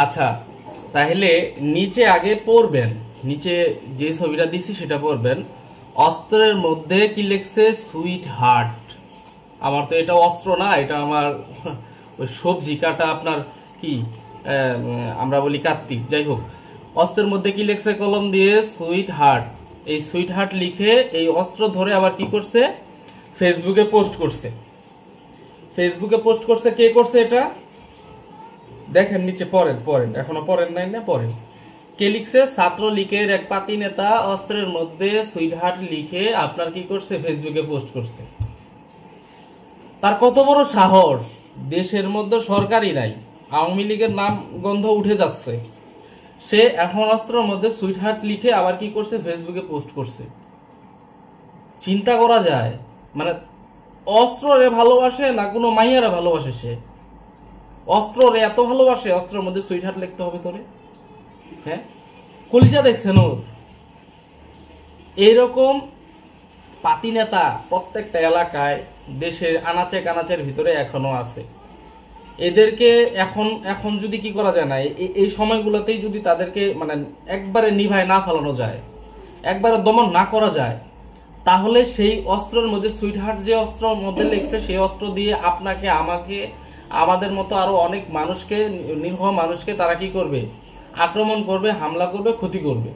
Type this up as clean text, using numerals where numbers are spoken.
আচ্ছা, তাহলে নিচে আগে পড়বেন, নিচে যে ছবিটা দিছি সেটা পড়বেন। অস্ত্রের মধ্যে কি লিখছে? Sweet heart. আমার তো এটা অস্ত্র না, এটা আমার ওই সবজি কাটা আপনার কি আমরা বলি কার্তিক। যাই হোক, অস্ত্রের মধ্যে কি লিখছে কলম দিয়ে? Sweet heart. এই সুইট হার্ট লিখে এই অস্ত্র ধরে আবার কি করছে? ফেসবুকে পোস্ট করছে। ফেসবুকে পোস্ট করছে, কে করছে এটা দেখেন, নিচে পড়েন, এখনো পড়েন নাই না? পড়েন। কে লিখছে? ছাত্রলীগের এক পাতি নেতা অস্ত্রের মধ্যে সুইট হার্ট লিখে আপনার কি করছে? ফেসবুকে পোস্ট করছে। তার কত বড় সাহস! দেশের মধ্যে সরকারই নাই, আওয়ামী লীগের নাম গন্ধ উঠে যাচ্ছে, সে এখন অস্ত্রের মধ্যে সুইট হার্ট লিখে আবার কি করছে? ফেসবুকে পোস্ট করছে। চিন্তা করা যায়, মানে অস্ত্ররে ভালোবাসে না কোনো মাইয়ারা ভালোবাসে? সে অস্ত্ররে এত ভালোবাসে, অস্ত্রের মধ্যে সুইট হার্ট লিখতে হবে তোরে? হ্যাঁ, কলিজা দেখছেন ওর? এইরকম পাতি নেতা প্রত্যেকটা এলাকায়, দেশের আনাচে কানাচের ভিতরে এখনো আছে। এদেরকে এখন যদি কি করা যায় না, এই সময়গুলোতেই যদি তাদেরকে মানে একবারে নিভায় না ফেলানো যায়, একবারে দমন না করা যায়, তাহলে সেই অস্ত্রের মধ্যে সুইট হার্ট যে অস্ত্রের মধ্যে লেগছে, সেই অস্ত্র দিয়ে আপনাকে, আমাকে, আমাদের মতো আরো অনেক মানুষকে, নিরীহ মানুষকে তারা কি করবে? আক্রমণ করবে, হামলা করবে, ক্ষতি করবে।